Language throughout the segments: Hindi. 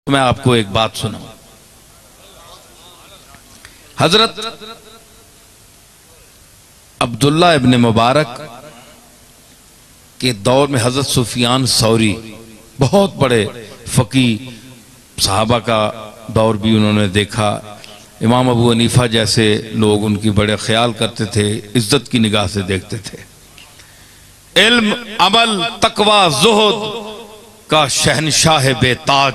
मैं आपको एक बात सुनाऊं। हजरत अब्दुल्ला इब्न मुबारक के दौर में हजरत सुफियान सौरी बहुत बड़े फकी, सहाबा का दौर भी उन्होंने देखा। इमाम अबू हनीफा जैसे लोग उनकी बड़े ख्याल करते थे, इज्जत की निगाह से देखते थे। इल्म, अमल, तकवा, जुहद का शहनशाह बेताज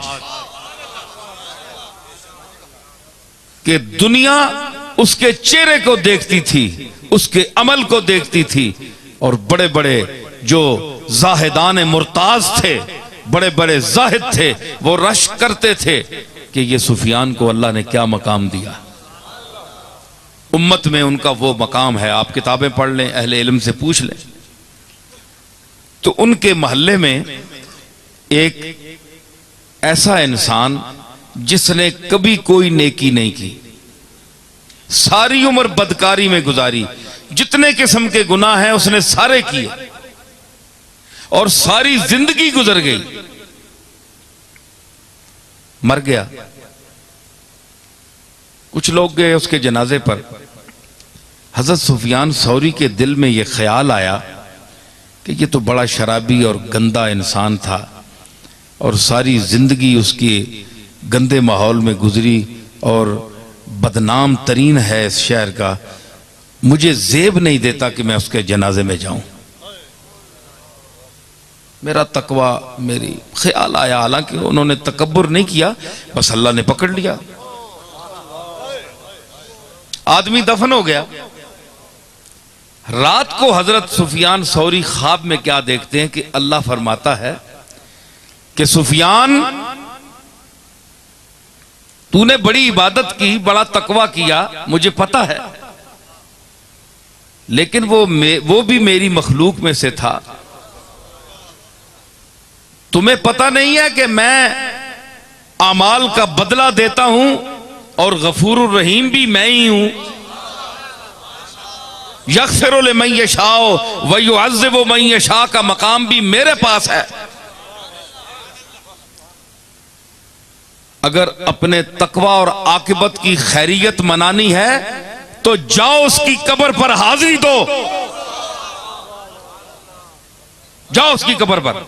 कि दुनिया उसके चेहरे को देखती थी, उसके अमल को देखती थी। और बड़े बड़े जो जाहिदान मुर्ताज थे, बड़े बड़े जाहिद थे, वो रश करते थे कि ये सुफियान को अल्लाह ने क्या मकाम दिया। उम्मत में उनका वो मकाम है, आप किताबें पढ़ लें, अहले इल्म से पूछ लें। तो उनके मोहल्ले में एक ऐसा इंसान जिसने कभी कोई नेकी नहीं की, सारी उम्र बदकारी में गुजारी, जितने किस्म के गुनाह हैं उसने सारे किए और सारी जिंदगी गुजर गई, मर गया। कुछ लोग गए उसके जनाजे पर। हजरत सुफियान सौरी के दिल में यह ख्याल आया कि ये तो बड़ा शराबी और गंदा इंसान था और सारी जिंदगी उसकी गंदे माहौल में गुजरी और बदनाम तरीन है इस शहर का। मुझे जेब नहीं देता कि मैं उसके जनाजे में जाऊं। मेरा तकवा, मेरी ख्याल आया, हालांकि उन्होंने तकब्बुर नहीं किया, बस अल्लाह ने पकड़ लिया। आदमी दफन हो गया। रात को हजरत सुफियान सौरी ख्वाब में क्या देखते हैं कि अल्लाह फरमाता है कि सुफियान, तूने बड़ी इबादत की, बड़ा तकवा किया, मुझे पता है, लेकिन वो भी मेरी मखलूक में से था। तुम्हें पता नहीं है कि मैं अमाल का बदला देता हूं और गफूरुर रहीम भी मैं ही हूं। यग़फ़िरु लिमन यशाअ व युअज़्ज़िबु मन यशाअ का मकाम भी मेरे पास है। अगर अपने तकवा और आकिबत की खैरियत मनानी है तो जाओ उसकी कब्र पर हाजिरी दो, जाओ उसकी कब्र पर।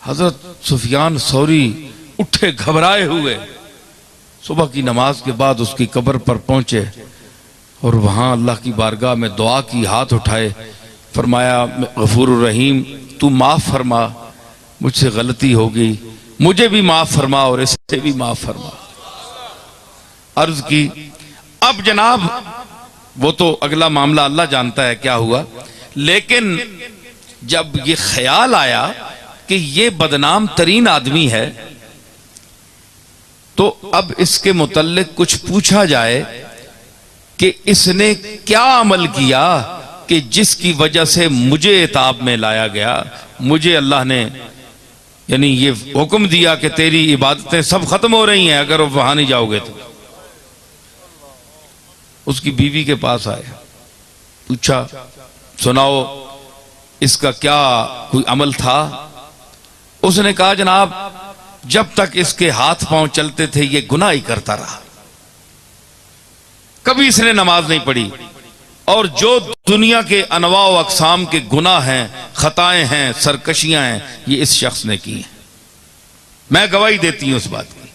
हजरत सुफियान सौरी उठे घबराए हुए, सुबह की नमाज के बाद उसकी कब्र पर पहुंचे और वहां अल्लाह की बारगाह में दुआ की, हाथ उठाए, फरमाया गफूरुर रहीम, तू माफ फरमा, मुझसे गलती हो गई, मुझे भी माफ फरमा और इससे भी माफ फरमा। अर्ज की। अब जनाब वो तो अगला मामला अल्लाह जानता है क्या हुआ, लेकिन जब ये ख्याल आया कि ये बदनाम तरीन आदमी है तो अब इसके मुतल्लिक कुछ पूछा जाए कि इसने क्या अमल किया कि जिसकी वजह से मुझे इताब में लाया गया, मुझे अल्लाह ने यानी ये हुक्म दिया कि तेरी इबादतें सब खत्म हो रही हैं अगर वहां नहीं जाओगे तो। उसकी बीवी के पास आया, पूछा, सुनाओ इसका क्या कोई अमल था। उसने कहा, जनाब जब तक इसके हाथ पांव चलते थे ये गुनाह ही करता रहा, कभी इसने नमाज नहीं पढ़ी और जो दुनिया के अनवा व अकसाम के गुनाह हैं, खताएं हैं, सरकशियां हैं, ये इस शख्स ने की हैं। मैं गवाही देती हूं उस बात की।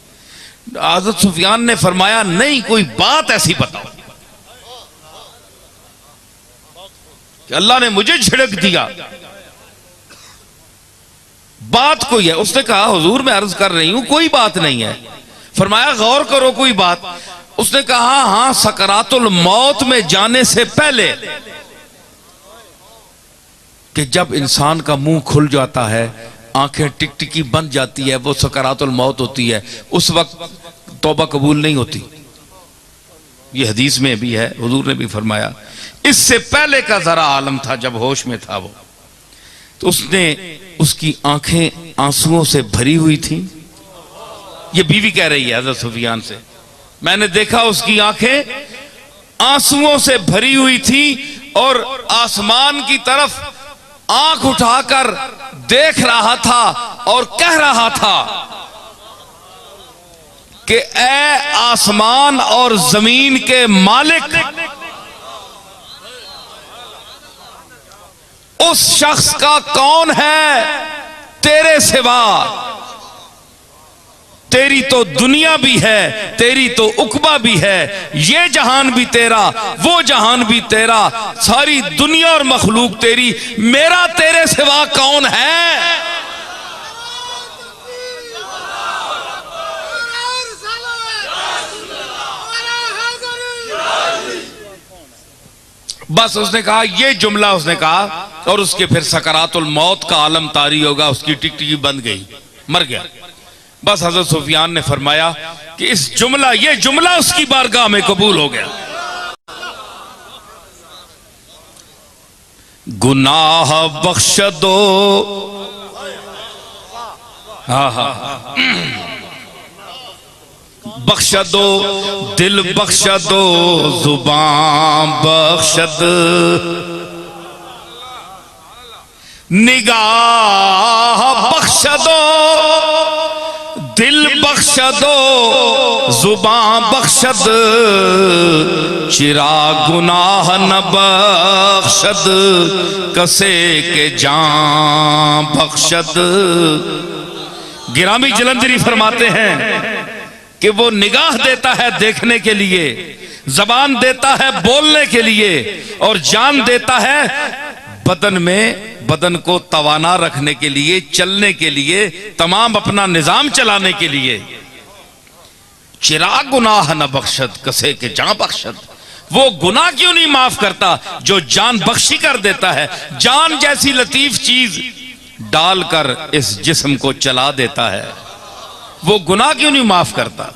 हज़रत सुफियान ने फरमाया, नहीं कोई बात ऐसी बताओ कि अल्लाह ने मुझे झिड़क दिया, बात कोई है। उसने कहा, हुजूर मैं अर्ज कर रही हूं कोई बात नहीं है। फरमाया, गौर करो कोई बात। उसने कहा, हां सकरातुल मौत में जाने से पहले कि जब इंसान का मुंह खुल जाता है, आंखें टिकटिकी बन जाती है, वो सकरातुल मौत होती है, उस वक्त तौबा कबूल नहीं होती। ये हदीस में भी है, हुजूर ने भी फरमाया। इससे पहले का जरा आलम था जब होश में था वो, तो उसने उसकी आंखें आंसुओं से भरी हुई थी। ये बीवी कह रही है हज़रत सुफियान से, मैंने देखा उसकी आंखें आंसुओं से भरी हुई थी और आसमान की तरफ आंख उठाकर देख रहा था और कह रहा था कि ए आसमान और जमीन के मालिक, उस शख्स का कौन है तेरे सिवा? तेरी तो दुनिया भी है, तेरी तो उकबा भी है, ये जहान भी तेरा, वो जहान भी तेरा, सारी दुनिया और मखलूक तेरी, मेरा तेरे सिवा कौन है? बस उसने कहा, ये जुमला उसने कहा, और उसके फिर सकरातुल मौत का आलम तारी होगा, उसकी टिकटिकी बंद गई, मर गया। बस हजरत सुफियान ने फरमाया कि ये जुमला उसकी बारगाह में कबूल हो गया। गुनाह बख्श दो, हाँ, बख्श दो, दिल बख्श दो, जुबान बख्श दो, निगाह बख्श दो, दिल बख्श दो, जुबान बख्श दो, चिराग गुनाह न बख्शद, कसे के जान बख्शद। गिरामी जलंधरी फरमाते हैं कि वो निगाह देता है देखने के लिए, जबान देता है बोलने के लिए, और जान देता है बदन को तवाना रखने के लिए, चलने के लिए, तमाम अपना निजाम चलाने के लिए। चिराग गुनाह न बख्शद, कसे के जान बख्शद। वो गुनाह क्यों नहीं माफ करता जो जान बख्शी कर देता है? जान जैसी लतीफ चीज डालकर इस जिस्म को चला देता है, वो गुनाह क्यों नहीं माफ करता?